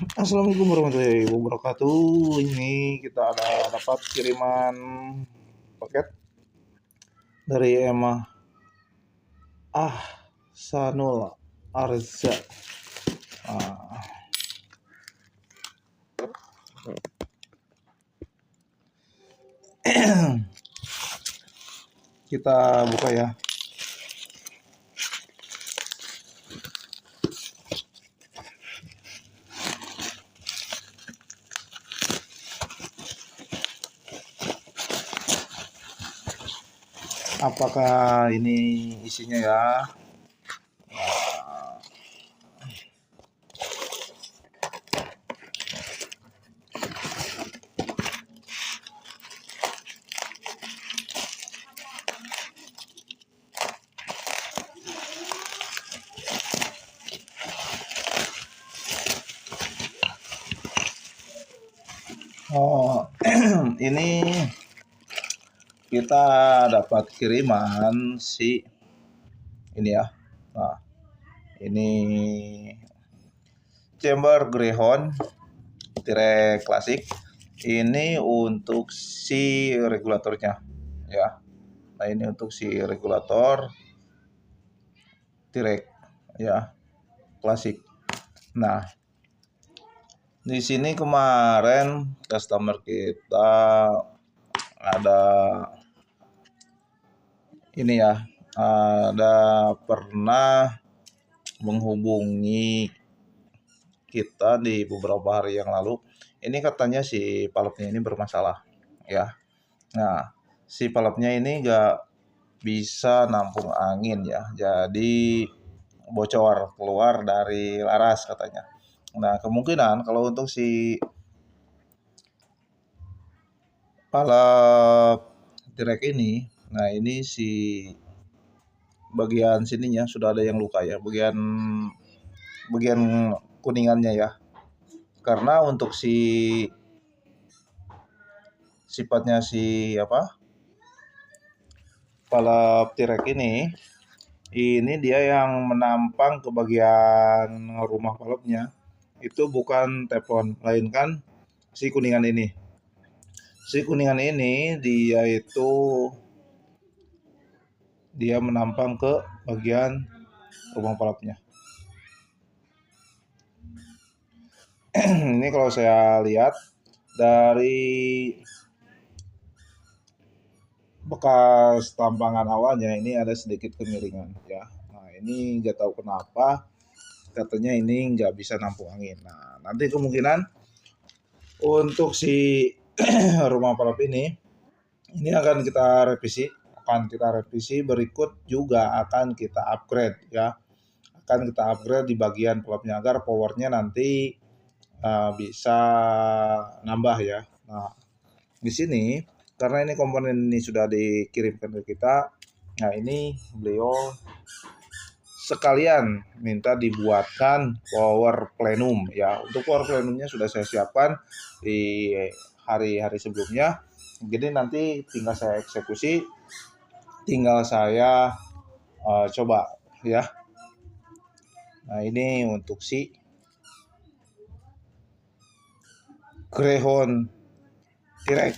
Assalamualaikum warahmatullahi wabarakatuh. Ini kita ada dapat kiriman paket dari Emma Sanul Arza. Ah, kita buka ya. Apakah ini isinya ya? Oh, ini kita dapat kiriman ini ya. Nah, ini chamber Greyhound klasik. Ini untuk si regulatornya ya. Nah, ini untuk si regulator T-Rex ya, klasik. Nah, di sini kemarin customer kita ada ini ya, ada pernah menghubungi kita di beberapa hari yang lalu. Ini katanya si palepnya ini bermasalah ya. Nah, si palepnya ini nggak bisa nampung angin ya, jadi bocor keluar dari laras katanya. Nah, kemungkinan kalau untuk si palep direct ini, nah ini si bagian sininya sudah ada yang luka ya, bagian kuningannya ya. Karena untuk sifatnya si palep direct ini dia yang menampang ke bagian rumah palepnya itu bukan teflon, melainkan si kuningan ini. Si kuningan ini dia menampang ke bagian rumah palepnya. Ini kalau saya lihat dari bekas tampangan awalnya ini ada sedikit kemiringan ya. Nah, ini nggak tahu kenapa katanya ini nggak bisa nampung angin. Nah, nanti kemungkinan untuk si rumah palep ini akan kita revisi berikut juga akan kita upgrade ya. Akan kita upgrade di bagian palepnya agar powernya nanti bisa nambah ya. Nah, di sini karena ini komponen ini sudah dikirimkan ke kita, nah ini beliau sekalian minta dibuatkan power plenum ya. Untuk power plenumnya sudah saya siapkan di hari-hari sebelumnya. Jadi nanti tinggal saya eksekusi, tinggal saya coba ya. Nah, ini untuk si Greyhound T-Rex.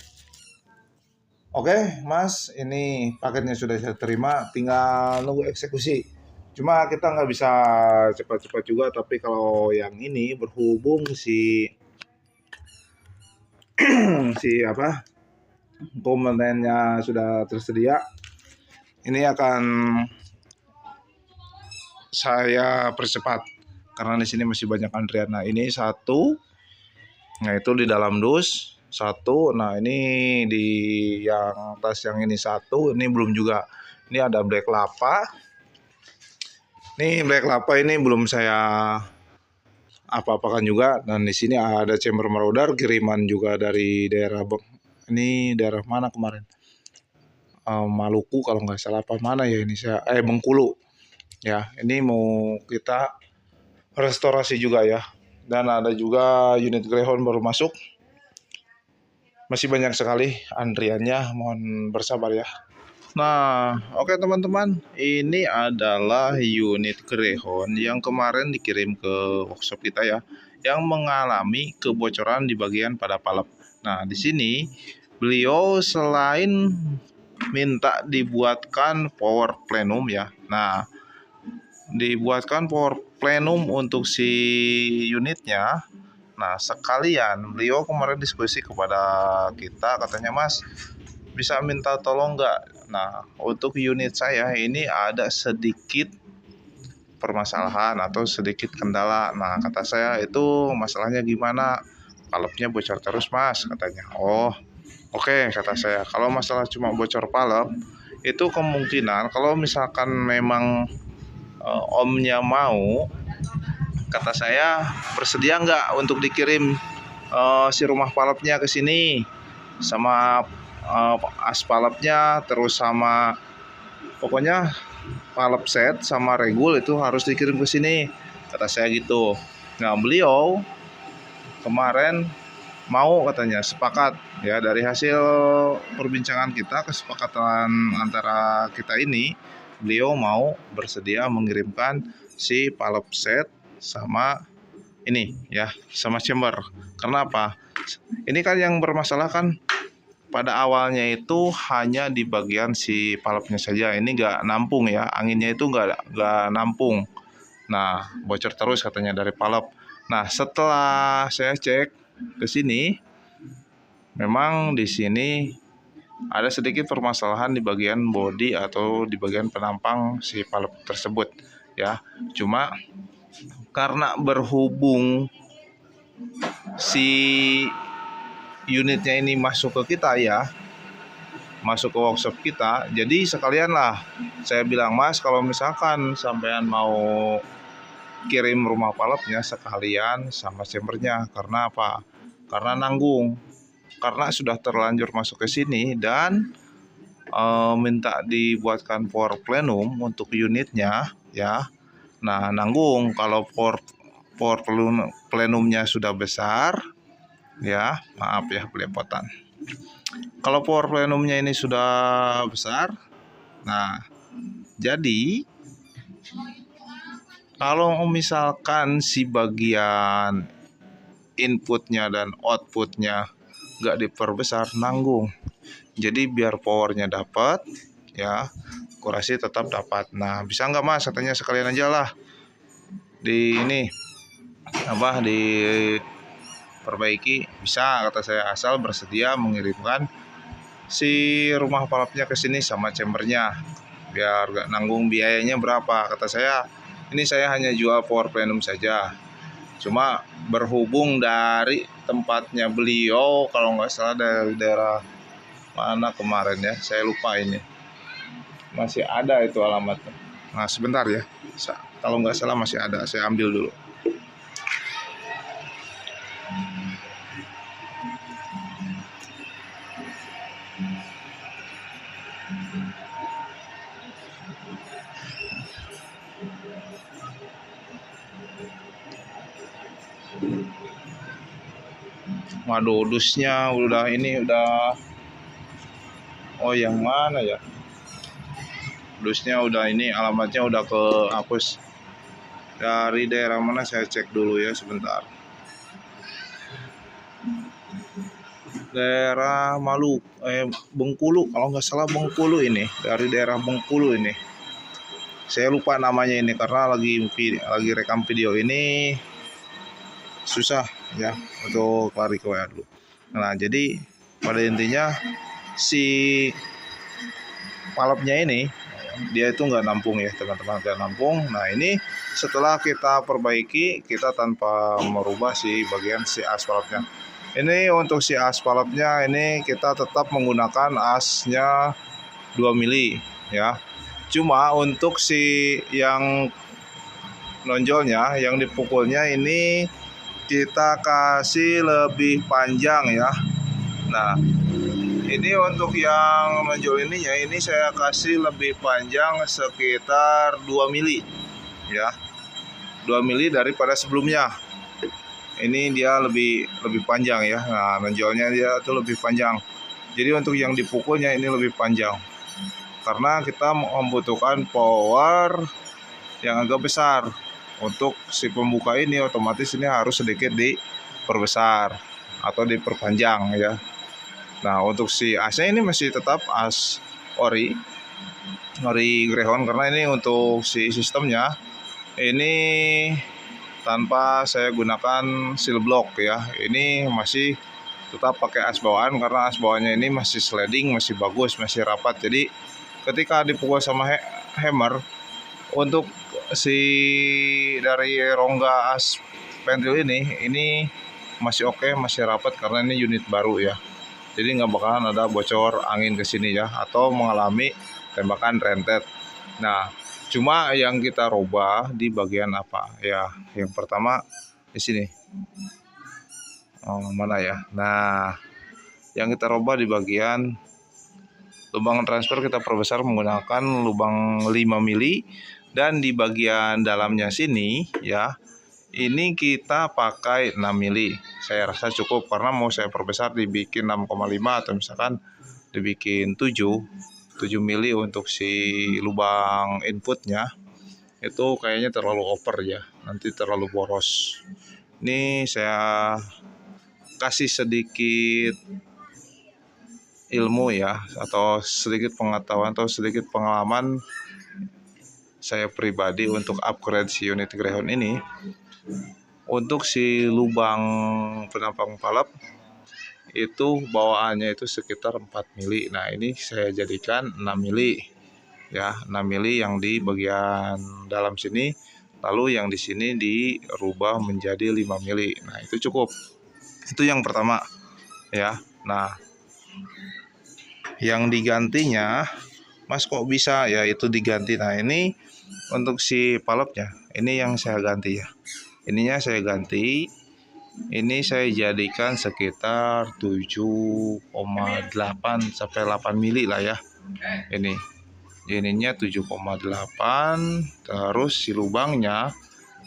Oke, Mas, ini paketnya sudah saya terima, tinggal nunggu eksekusi. Cuma kita nggak bisa cepat-cepat juga, tapi kalau yang ini berhubung si komponennya sudah tersedia, ini akan saya percepat karena di sini masih banyak antrian. Nah, ini satu, nah itu di dalam dus satu. Nah, ini di yang tas yang ini satu, ini belum juga. Ini ada black lapa. Nih black lapa ini belum saya apa-apakan juga. Dan di sini ada chamber marauder kiriman juga dari daerah daerah mana kemarin? Maluku kalau nggak salah, apa mana ya ini saya Bengkulu. Ya, ini mau kita restorasi juga ya. Dan ada juga unit Greyhound baru masuk. Masih banyak sekali antriannya, mohon bersabar ya. Nah, oke teman-teman, ini adalah unit Greyhound yang kemarin dikirim ke workshop kita ya, yang mengalami kebocoran di bagian pada palep. Nah, di sini beliau selain minta dibuatkan power plenum ya. Nah, dibuatkan power plenum untuk si unitnya. Nah, sekalian beliau kemarin diskusi kepada kita, katanya, Mas, bisa minta tolong nggak? Nah, untuk unit saya ini ada sedikit permasalahan atau sedikit kendala. Nah, kata saya, itu masalahnya gimana? Palepnya bocor terus, Mas, katanya. Oh, oke, kata saya. Kalau masalah cuma bocor palep, itu kemungkinan kalau misalkan memang omnya mau, kata saya, bersedia nggak untuk dikirim si rumah palepnya ke sini sama as palepnya, terus sama pokoknya palep set sama regul itu harus dikirim ke sini, kata saya gitu. Nah, beliau kemarin mau, katanya, sepakat ya, dari hasil perbincangan kita, kesepakatan antara kita ini, beliau mau bersedia mengirimkan si palep set sama ini ya, sama chamber. Kenapa? Ini kan yang bermasalah kan pada awalnya itu hanya di bagian si palepnya saja. Ini nggak nampung ya, anginnya itu nggak nampung. Nah, bocor terus katanya dari palep. Nah, setelah saya cek ke sini, memang di sini ada sedikit permasalahan di bagian bodi atau di bagian penampang si palep tersebut ya. Cuma karena berhubung si unitnya ini masuk ke kita ya, masuk ke workshop kita, jadi sekalian lah saya bilang, Mas, kalau misalkan sampean mau kirim rumah palepnya sekalian sama chambernya. Karena apa? Karena nanggung, karena sudah terlanjur masuk ke sini dan minta dibuatkan power plenum untuk unitnya ya. Nah, nanggung kalau power plenumnya sudah besar ya, maaf ya belepotan. Kalau power plenumnya ini sudah besar, nah jadi kalau misalkan si bagian inputnya dan outputnya nggak diperbesar, nanggung. Jadi biar powernya dapat ya, kurasi tetap dapat. Nah, bisa nggak, Mas, katanya, sekalian aja lah di ini apa, diperbaiki. Bisa, kata saya, asal bersedia mengirimkan si rumah palepnya ke sini sama chambernya, biar nggak nanggung biayanya berapa. Kata saya, ini saya hanya jual power plenum saja. Cuma berhubung dari tempatnya beliau, kalau nggak salah dari daerah mana kemarin ya, saya lupa ini. Masih ada itu alamatnya. Nah, sebentar ya. Kalau nggak salah masih ada, saya ambil dulu. Waduh, dusnya udah ini udah, oh yang mana ya? Dusnya udah ini, alamatnya udah kehapus. Dari daerah mana saya cek dulu ya, sebentar. Daerah Bengkulu, kalau nggak salah Bengkulu ini, dari daerah Bengkulu ini. Saya lupa namanya ini karena lagi rekam video ini, susah ya untuk lari ke WA dulu. Nah, jadi pada intinya si palepnya ini dia itu nggak nampung ya, teman-teman, nggak nampung. Nah, ini setelah kita perbaiki, kita tanpa merubah si bagian si aspalnya. Ini untuk si aspalnya ini kita tetap menggunakan asnya 2 mili ya. Cuma untuk si yang nonjolnya, yang dipukulnya ini kita kasih lebih panjang ya. Nah, ini untuk yang nonjol ininya, ini saya kasih lebih panjang sekitar 2 mili ya. 2 mili daripada sebelumnya. Ini dia lebih panjang ya. Nah, nonjolnya dia tuh lebih panjang. Jadi untuk yang dipukulnya ini lebih panjang. Karena kita membutuhkan power yang agak besar. untuk si pembuka ini otomatis ini harus sedikit diperbesar atau diperpanjang ya. Nah untuk si asnya ini masih tetap as ori Greyhound, karena ini untuk si sistemnya ini tanpa saya gunakan seal block ya. Ini masih tetap pakai as bawaan, karena as bawaannya ini masih sliding, masih bagus, masih rapat. Jadi ketika dipukul sama hammer, untuk si dari rongga as pentil ini masih oke, masih rapat, karena ini unit baru ya. Jadi nggak bakalan ada bocor angin ke sini ya, atau mengalami tembakan rentet. Nah cuma yang kita rubah di bagian apa ya, yang pertama di sini. Mana ya? Nah yang kita rubah di bagian lubang transfer kita perbesar menggunakan lubang 5 mili, dan di bagian dalamnya sini ya ini kita pakai 6 mili. Saya rasa cukup, karena mau saya perbesar dibikin 6,5 atau misalkan dibikin 7 mili untuk si lubang inputnya, itu kayaknya terlalu over ya, nanti terlalu boros. Ini saya kasih sedikit ilmu ya, atau sedikit pengetahuan atau sedikit pengalaman saya pribadi untuk upgrade si unit Greyhound ini. Untuk si lubang penampang palep itu bawaannya itu sekitar 4 mili. Nah ini saya jadikan 6 mili ya, 6 mili yang di bagian dalam sini, lalu yang di sini dirubah menjadi 5 mili. Nah itu cukup, itu yang pertama ya. Nah yang digantinya, Mas kok bisa ya itu diganti. Nah ini untuk si palepnya ini yang saya ganti ya, ininya saya ganti. Ini saya jadikan sekitar 7,8 sampai 8 mili lah ya. Ininya 7,8, terus si lubangnya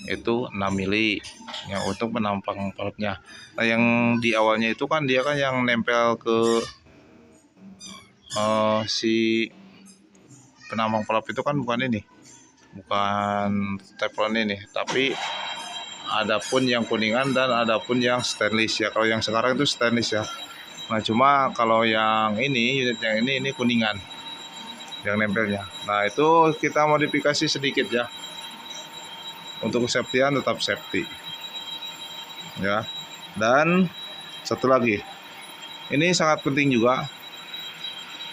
itu 6 mili ya untuk penampang palepnya. Nah yang di awalnya itu kan dia kan yang nempel ke si penampang palep itu kan bukan ini, bukan teflon ini, tapi adapun yang kuningan dan adapun yang stainless ya. Kalau yang sekarang itu stainless ya. Nah cuma kalau yang ini, unit yang ini kuningan yang nempelnya. Nah itu kita modifikasi sedikit ya, untuk kesafetyan tetap safety ya. Dan satu lagi, ini sangat penting juga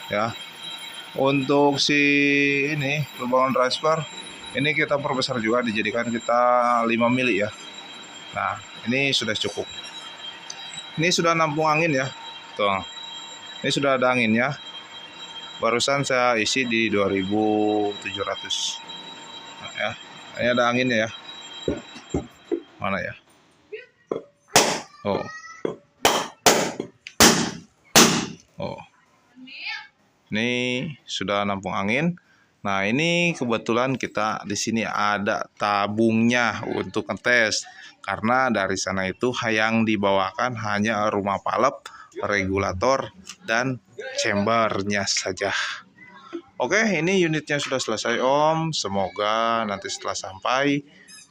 ya, untuk si ini lubang transfer ini kita perbesar juga, dijadikan kita 5 mili ya. Nah ini sudah cukup, ini sudah nampung angin ya tuh, ini sudah ada anginnya. Barusan saya isi di 2700 nah, ya. Ini ada anginnya ya, mana ya, oh ini sudah nampung angin. Nah ini kebetulan kita di sini ada tabungnya untuk ngetes, karena dari sana itu yang dibawakan hanya rumah palep, regulator, dan chambernya saja. Oke, ini unitnya sudah selesai Om. Semoga nanti setelah sampai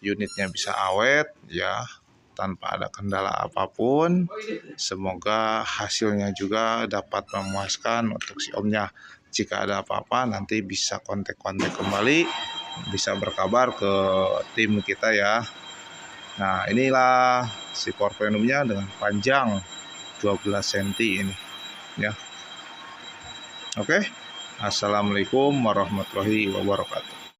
unitnya bisa awet ya, tanpa ada kendala apapun. Semoga hasilnya juga dapat memuaskan untuk si Omnya. Jika ada apa-apa nanti bisa kontak-kontak kembali, bisa berkabar ke tim kita ya. Nah inilah si Corvenumnya dengan panjang 12 cm ini ya. Oke, assalamualaikum warahmatullahi wabarakatuh.